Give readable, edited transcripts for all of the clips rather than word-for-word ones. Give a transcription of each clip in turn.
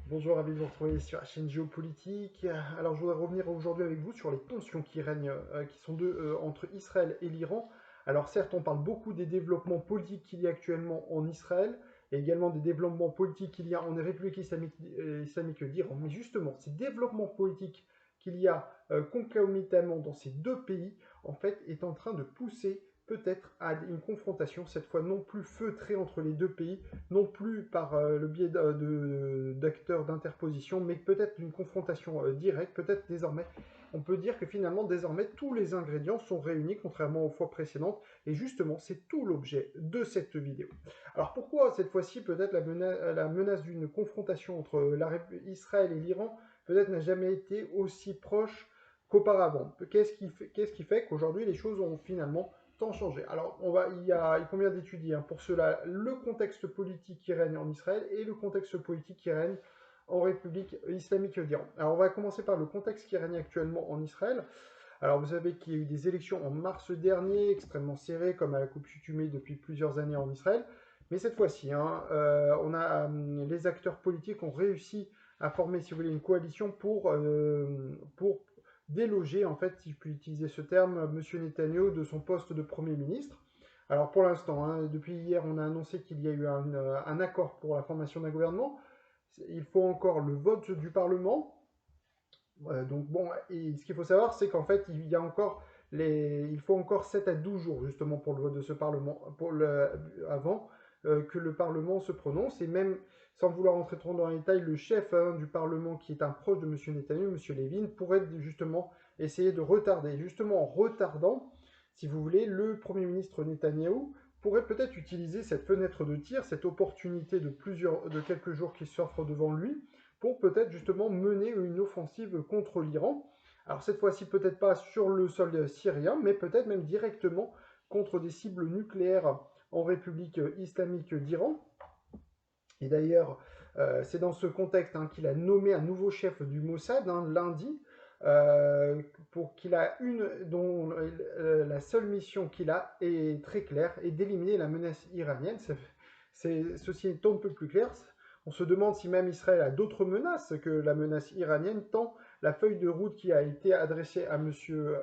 Bonjour, ravi de vous retrouver sur la chaîne Géopolitique. Alors, je voudrais revenir aujourd'hui avec vous sur les tensions qui règnent, qui sont entre Israël et l'Iran. Alors, certes, on parle beaucoup des développements politiques qu'il y a actuellement en Israël et également des développements politiques qu'il y a en République islamique d'Iran. Mais justement, ces développements politiques qu'il y a concomitamment dans ces deux pays, en fait, est en train de pousser peut-être à une confrontation, cette fois non plus feutrée entre les deux pays, non plus par le biais d'acteurs d'interposition, mais peut-être d'une confrontation directe, peut-être désormais. On peut dire que finalement, désormais, tous les ingrédients sont réunis, contrairement aux fois précédentes, et justement, c'est tout l'objet de cette vidéo. Alors pourquoi cette fois-ci, peut-être la menace d'une confrontation entre Israël et l'Iran, peut-être n'a jamais été aussi proche qu'auparavant? Qu'est-ce qui fait qu'aujourd'hui, les choses ont finalement tant changé. Alors, il convient d'étudier pour cela le contexte politique qui règne en Israël et le contexte politique qui règne en République islamique d'Iran. Alors, on va commencer par le contexte qui règne actuellement en Israël. Alors, vous savez qu'il y a eu des élections en mars dernier, extrêmement serrées, comme à la coutume depuis plusieurs années en Israël. Mais cette fois-ci, les acteurs politiques ont réussi à former, si vous voulez, une coalition pour déloger, en fait, si je puis utiliser ce terme, M. Netanyahou de son poste de Premier ministre. Alors pour l'instant, depuis hier, on a annoncé qu'il y a eu un accord pour la formation d'un gouvernement. Il faut encore le vote du Parlement. Donc bon, et ce qu'il faut savoir, c'est qu'en fait, il faut encore 7 à 12 jours justement pour le vote de ce Parlement, avant que le Parlement se prononce. Et même, sans vouloir entrer trop dans les détails, le chef du Parlement, qui est un proche de M. Netanyahu, M. Levin, pourrait justement essayer de retarder. Justement, en retardant, si vous voulez, le Premier ministre Netanyahou pourrait peut-être utiliser cette fenêtre de tir, cette opportunité de quelques jours qui s'offrent devant lui, pour peut-être justement mener une offensive contre l'Iran. Alors cette fois-ci peut-être pas sur le sol syrien, mais peut-être même directement contre des cibles nucléaires en République islamique d'Iran. Et d'ailleurs, c'est dans ce contexte qu'il a nommé un nouveau chef du Mossad lundi, pour qu'il a dont la seule mission qu'il a est très claire, est d'éliminer la menace iranienne. Ceci est un peu plus clair. On se demande si même Israël a d'autres menaces que la menace iranienne, tant la feuille de route qui a été adressée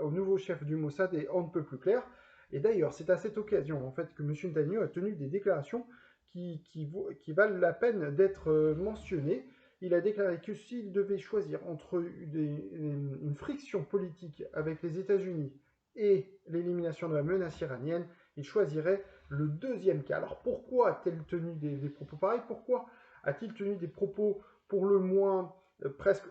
au nouveau chef du Mossad est un peu plus claire. Et d'ailleurs, c'est à cette occasion en fait que M. Netanyahu a tenu des déclarations qui valent la peine d'être mentionnées. Il a déclaré que s'il devait choisir entre une friction politique avec les États-Unis et l'élimination de la menace iranienne, il choisirait le deuxième cas. Alors pourquoi a-t-il tenu des propos pareils? Pourquoi a-t-il tenu des propos pour le moins presque,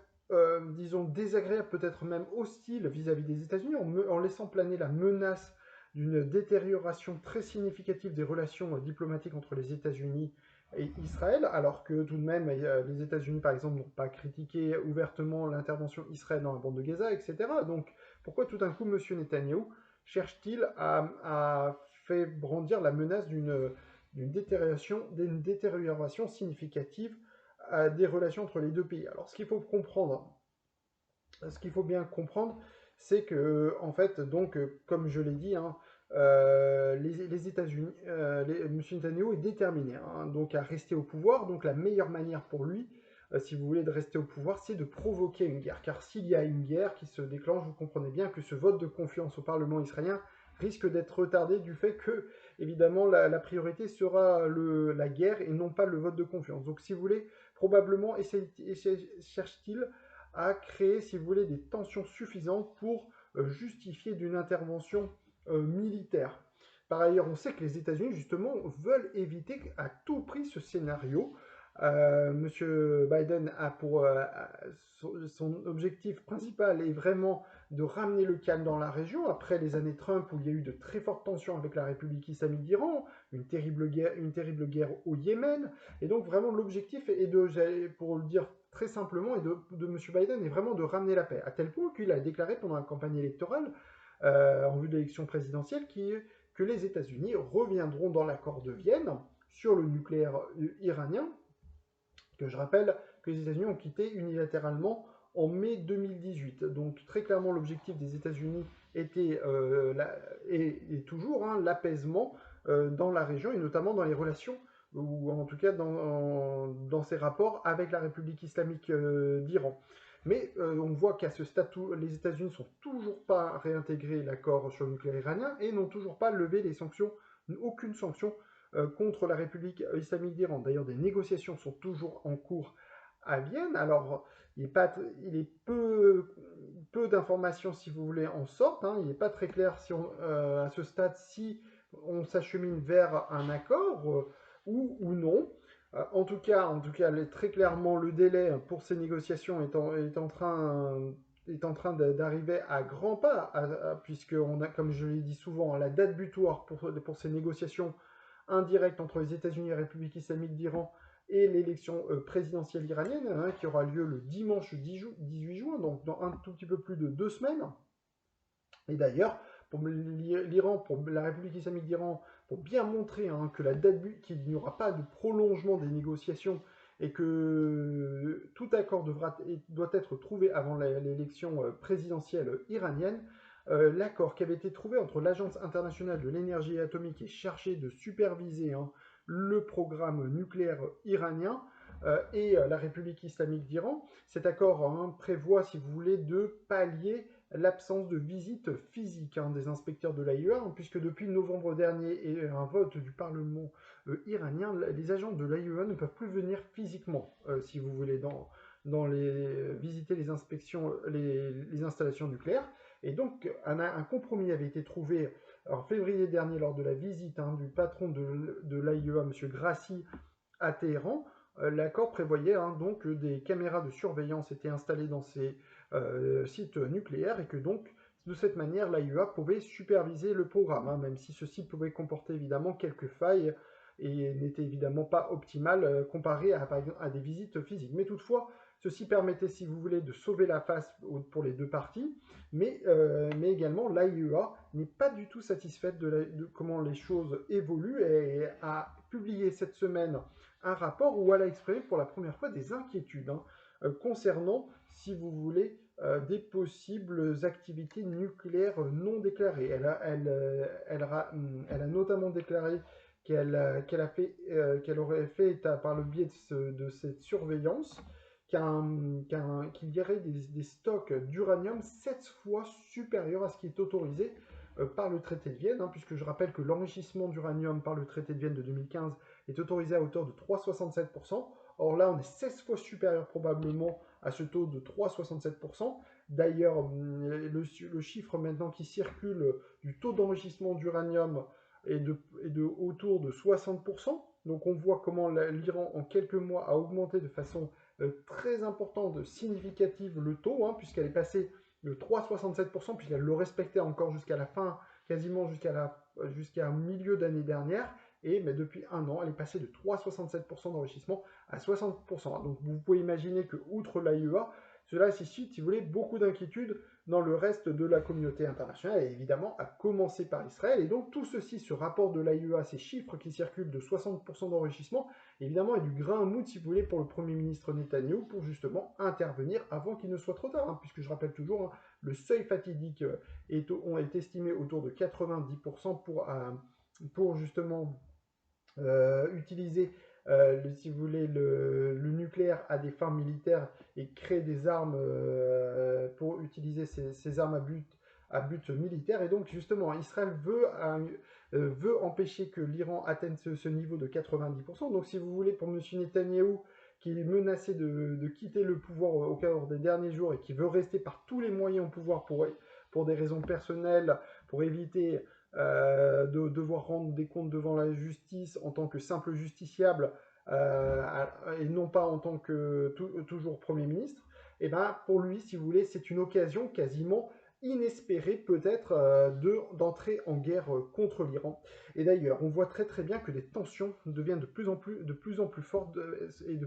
disons, désagréables, peut-être même hostiles vis-à-vis des États-Unis, en laissant planer la menace d'une détérioration très significative des relations diplomatiques entre les États-Unis et Israël, alors que tout de même les États-Unis, par exemple, n'ont pas critiqué ouvertement l'intervention israélienne dans la bande de Gaza, etc. Donc pourquoi tout d'un coup M. Netanyahou cherche-t-il à faire brandir la menace d'une détérioration significative des relations entre les deux pays? Alors ce qu'il faut bien comprendre, c'est que, en fait, donc, comme je l'ai dit, les États-Unis, M. Netanyahu est déterminé donc à rester au pouvoir. Donc la meilleure manière pour lui, si vous voulez, de rester au pouvoir, c'est de provoquer une guerre. Car s'il y a une guerre qui se déclenche, vous comprenez bien que ce vote de confiance au Parlement israélien risque d'être retardé du fait que, évidemment, la priorité sera la guerre et non pas le vote de confiance. Donc si vous voulez, probablement cherche-t-il à créer, si vous voulez, des tensions suffisantes pour justifier d'une intervention militaire. Par ailleurs, on sait que les États-Unis, justement, veulent éviter à tout prix ce scénario. Monsieur Biden a son objectif principal est vraiment de ramener le calme dans la région après les années Trump où il y a eu de très fortes tensions avec la République islamique d'Iran, une terrible guerre au Yémen. Et donc vraiment l'objectif est pour le dire très simplement, de M. Biden est vraiment de ramener la paix, à tel point qu'il a déclaré pendant la campagne électorale, en vue de l'élection présidentielle, que les États-Unis reviendront dans l'accord de Vienne sur le nucléaire iranien, que je rappelle que les États-Unis ont quitté unilatéralement en mai 2018. Donc très clairement l'objectif des États-Unis était et toujours l'apaisement dans la région et notamment dans les relations ou en tout cas dans ses rapports avec la République islamique d'Iran. Mais on voit qu'à ce stade, les États-Unis n'ont toujours pas réintégré l'accord sur le nucléaire iranien et n'ont toujours pas levé les sanctions, aucune sanction contre la République islamique d'Iran. D'ailleurs, des négociations sont toujours en cours à Vienne. Alors, il est peu d'informations, si vous voulez, en sortent. Hein. Il n'est pas très clair si à ce stade si on s'achemine vers un accord ou non. En tout cas, très clairement, le délai pour ces négociations est en train d'arriver à grands pas, puisque on a, comme je l'ai dit souvent, la date butoir pour ces négociations indirectes entre les États-Unis et la République islamique d'Iran et l'élection présidentielle iranienne, hein, qui aura lieu le dimanche 18 juin, donc dans un tout petit peu plus de 2 semaines. Et d'ailleurs, pour l'Iran, pour la République islamique d'Iran, pour bien montrer hein, que la date qu'il n'y aura pas de prolongement des négociations et que tout accord doit être trouvé avant l'élection présidentielle iranienne, l'accord qui avait été trouvé entre l'Agence internationale de l'énergie atomique qui est chargée de superviser hein, le programme nucléaire iranien et la République islamique d'Iran, cet accord hein, prévoit, si vous voulez, de pallier l'absence de visite physique hein, des inspecteurs de l'AIEA, hein, puisque depuis novembre dernier et un vote du Parlement iranien, les agents de l'AIEA ne peuvent plus venir physiquement, si vous voulez, visiter les inspections, les installations nucléaires. Et donc, un compromis avait été trouvé en février dernier lors de la visite hein, du patron de l'AIEA, M. Grassi, à Téhéran. L'accord prévoyait hein, donc que des caméras de surveillance étaient installées dans ces sites nucléaires et que donc de cette manière l'AIEA pouvait superviser le programme, hein, même si ceci pouvait comporter évidemment quelques failles et n'était évidemment pas optimal comparé par exemple, à des visites physiques. Mais toutefois, ceci permettait, si vous voulez, de sauver la face pour les deux parties, mais également l'AIEA n'est pas du tout satisfaite de comment les choses évoluent et a publié cette semaine un rapport où elle a exprimé pour la première fois des inquiétudes hein, concernant, si vous voulez, des possibles activités nucléaires non déclarées. Elle a notamment déclaré qu'elle aurait fait, par le biais de cette surveillance, qu'il y aurait des stocks d'uranium 7 fois supérieurs à ce qui est autorisé par le traité de Vienne, hein, puisque je rappelle que l'enrichissement d'uranium par le traité de Vienne de 2015 est autorisé à hauteur de 3,67%. Or là, on est 16 fois supérieur probablement à ce taux de 3,67%. D'ailleurs, le chiffre maintenant qui circule du taux d'enrichissement d'uranium est autour de 60%. Donc on voit comment l'Iran, en quelques mois, a augmenté de façon très importante, significative le taux, hein, puisqu'elle est passée de 3,67%, puisqu'elle le respectait encore jusqu'à la fin, quasiment jusqu'à milieu d'année dernière. Mais depuis un an, elle est passée de 3,67% d'enrichissement à 60%. Donc vous pouvez imaginer que, outre l'AIEA, cela suscite, si vous voulez, beaucoup d'inquiétudes dans le reste de la communauté internationale, et évidemment à commencer par Israël. Et donc tout ceci, ce rapport de l'AIEA, ces chiffres qui circulent de 60% d'enrichissement, évidemment est du grain à moudre, si vous voulez, pour le Premier ministre Netanyahou, pour justement intervenir avant qu'il ne soit trop tard, hein, puisque je rappelle toujours, hein, le seuil fatidique est estimé autour de 90% pour justement utiliser, si vous voulez, le nucléaire à des fins militaires et créer des armes pour utiliser ces armes à but militaire. Et donc, justement, Israël veut empêcher que l'Iran atteigne ce niveau de 90%. Donc, si vous voulez, pour M. Netanyahou, qui est menacé de quitter le pouvoir au cours des derniers jours et qui veut rester par tous les moyens au pouvoir pour des raisons personnelles, pour éviter de devoir rendre des comptes devant la justice en tant que simple justiciable et non pas en tant que toujours Premier ministre, et ben pour lui, si vous voulez, c'est une occasion quasiment inespérée peut-être d'entrer en guerre contre l'Iran. Et d'ailleurs, on voit très très bien que les tensions deviennent de plus en plus fortes et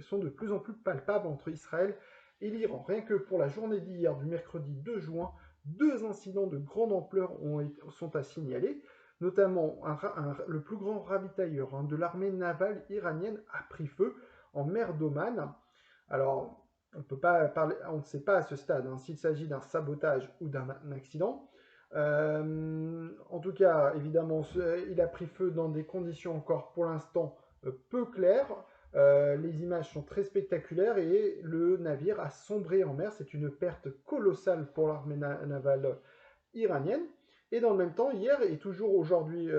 sont de plus en plus palpables entre Israël et l'Iran. Rien que pour la journée d'hier, du mercredi 2 juin, 2 incidents de grande ampleur sont à signaler, notamment le plus grand ravitailleur hein, de l'armée navale iranienne a pris feu en mer d'Oman. Alors, on ne sait pas à ce stade hein, s'il s'agit d'un sabotage ou d'un accident. En tout cas, évidemment, il a pris feu dans des conditions encore pour l'instant peu claires. Les images sont très spectaculaires et le navire a sombré en mer. C'est une perte colossale pour l'armée navale iranienne. Et dans le même temps, hier et toujours aujourd'hui,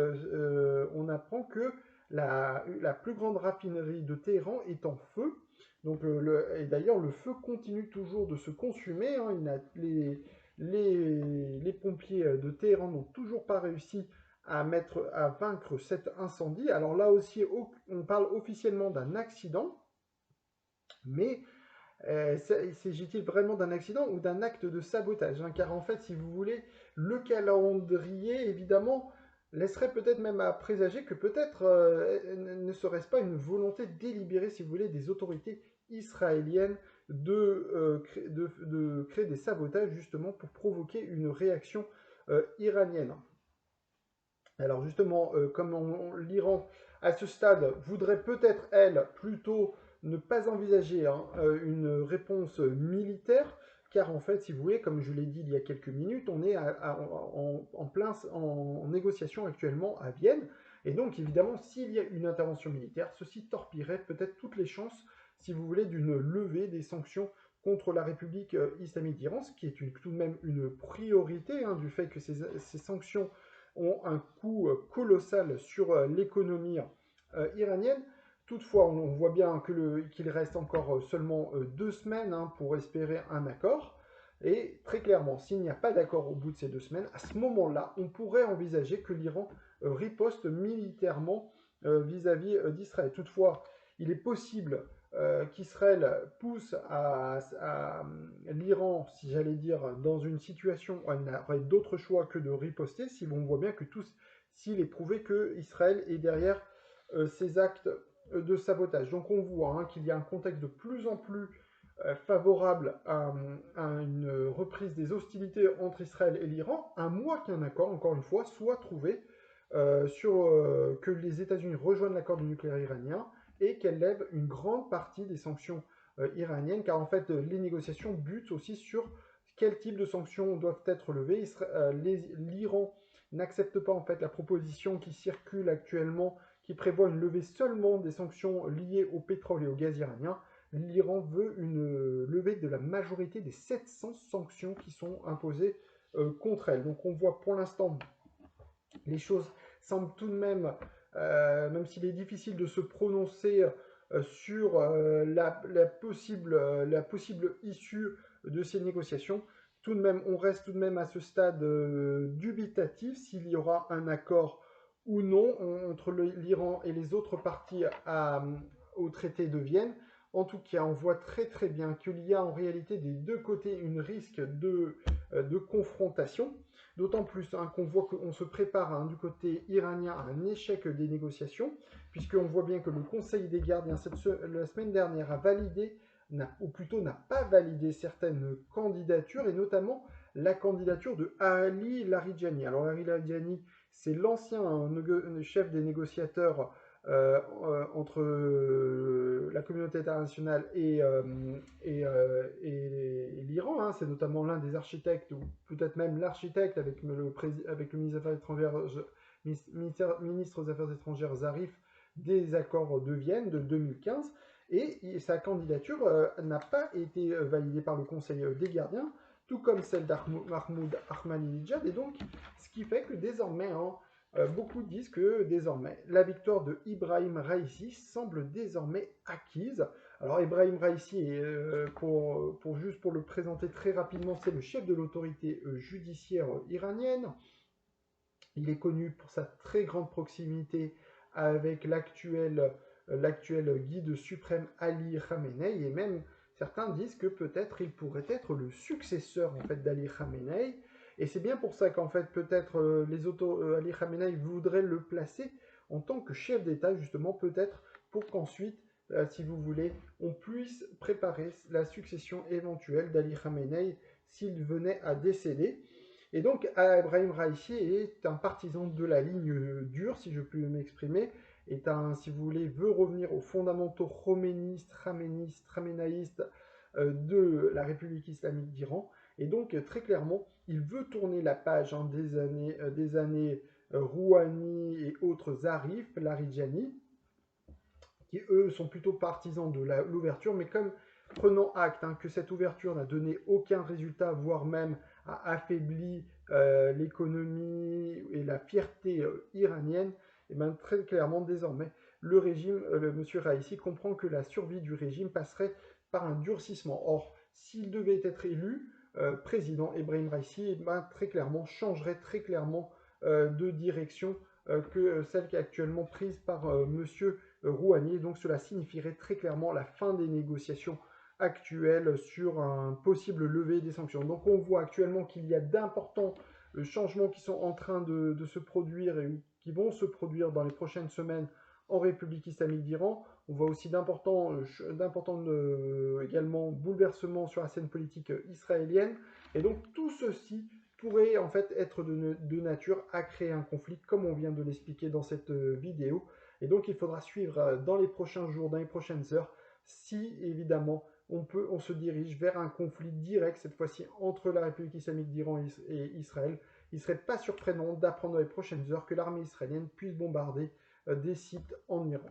on apprend que la plus grande raffinerie de Téhéran est en feu. Donc, et d'ailleurs, le feu continue toujours de se consumer, hein. Les pompiers de Téhéran n'ont toujours pas réussi à vaincre cet incendie. Alors là aussi, on parle officiellement d'un accident, mais s'agit-il vraiment d'un accident ou d'un acte de sabotage, hein? Car en fait, si vous voulez, le calendrier, évidemment, laisserait peut-être même à présager que peut-être ne serait-ce pas une volonté délibérée, si vous voulez, des autorités israéliennes de créer des sabotages justement pour provoquer une réaction iranienne. Alors justement, comme l'Iran, à ce stade, voudrait peut-être, elle, plutôt ne pas envisager, hein, une réponse militaire, car en fait, si vous voulez, comme je l'ai dit il y a quelques minutes, on est en négociation actuellement à Vienne, et donc évidemment, s'il y a une intervention militaire, ceci torpillerait peut-être toutes les chances, si vous voulez, d'une levée des sanctions contre la République islamique d'Iran, ce qui est tout de même une priorité, hein, du fait que ces sanctions ont un coût colossal sur l'économie iranienne. Toutefois, on voit bien qu'il reste encore seulement 2 semaines, hein, pour espérer un accord. Et très clairement, s'il n'y a pas d'accord au bout de ces 2 semaines, à ce moment-là, on pourrait envisager que l'Iran riposte militairement vis-à-vis d'Israël. Toutefois, il est possible qu'Israël pousse à l'Iran, si j'allais dire, dans une situation où elle n'aurait d'autre choix que de riposter, si on voit bien que s'il est prouvé que Israël est derrière ces actes de sabotage. Donc on voit, hein, qu'il y a un contexte de plus en plus favorable à une reprise des hostilités entre Israël et l'Iran, à moins qu'un accord, encore une fois, soit trouvé que les États-Unis rejoignent l'accord du nucléaire iranien et qu'elle lève une grande partie des sanctions iraniennes, car en fait les négociations butent aussi sur quel type de sanctions doivent être levées. L'Iran n'accepte pas en fait la proposition qui circule actuellement, qui prévoit une levée seulement des sanctions liées au pétrole et au gaz iranien. L'Iran veut une levée de la majorité des 700 sanctions qui sont imposées contre elle. Donc on voit pour l'instant les choses semblent tout de même s'il est difficile de se prononcer sur la possible issue de ces négociations, tout de même, on reste tout de même à ce stade dubitatif s'il y aura un accord ou non entre l'Iran et les autres parties au traité de Vienne. En tout cas, on voit très très bien qu'il y a en réalité des deux côtés un risque de confrontation. D'autant plus, hein, qu'on voit qu'on se prépare, hein, du côté iranien à un échec des négociations, puisqu'on voit bien que le Conseil des gardiens, la semaine dernière, a validé, ou plutôt n'a pas validé certaines candidatures, et notamment la candidature de Ali Larijani. Alors Ali Larijani, c'est l'ancien chef des négociateurs entre la communauté internationale et l'Iran, hein. C'est notamment l'un des architectes, ou peut-être même l'architecte avec le ministre des Affaires étrangères Zarif, des accords de Vienne de 2015. Et sa candidature n'a pas été validée par le Conseil des gardiens, tout comme celle d'Ahmoud Ahmadinejad. Et donc, ce qui fait que désormais, hein, beaucoup disent que désormais, la victoire de Ibrahim Raisi semble désormais acquise. Alors Ibrahim Raisi, juste pour le présenter très rapidement, c'est le chef de l'autorité judiciaire iranienne. Il est connu pour sa très grande proximité avec l'actuel guide suprême Ali Khamenei, et même certains disent que peut-être il pourrait être le successeur en fait d'Ali Khamenei. Et c'est bien pour ça qu'en fait peut-être Ali Khamenei voudrait le placer en tant que chef d'État, justement, peut-être pour qu'ensuite, si vous voulez, on puisse préparer la succession éventuelle d'Ali Khamenei s'il venait à décéder. Et donc, Ibrahim Raisi est un partisan de la ligne dure, si je puis m'exprimer, si vous voulez, veut revenir aux fondamentaux khamenaïstes de la République islamique d'Iran. Et donc, très clairement, il veut tourner la page hein, des années Rouhani et autres Zarif, Larijani, qui eux sont plutôt partisans de l'ouverture, mais comme prenant acte hein, que cette ouverture n'a donné aucun résultat, voire même a affaibli l'économie et la fierté iranienne, et bien très clairement désormais le régime, le monsieur Raisi comprend que la survie du régime passerait par un durcissement. Or, s'il devait être élu président, Ebrahim Raisi, et ben, très clairement changerait très clairement de direction que celle qui est actuellement prise par monsieur Rouhani. Donc cela signifierait très clairement la fin des négociations actuelles sur un possible lever des sanctions. Donc on voit actuellement qu'il y a d'importants changements qui sont en train de se produire et qui vont se produire dans les prochaines semaines en République islamique d'Iran. On voit aussi d'importants également bouleversements sur la scène politique israélienne. Et donc tout ceci pourrait en fait être de nature à créer un conflit, comme on vient de l'expliquer dans cette vidéo. Et donc il faudra suivre dans les prochains jours, dans les prochaines heures, si évidemment on se dirige vers un conflit direct, cette fois-ci entre la République islamique d'Iran et Israël. Il ne serait pas surprenant d'apprendre dans les prochaines heures que l'armée israélienne puisse bombarder des sites en Iran.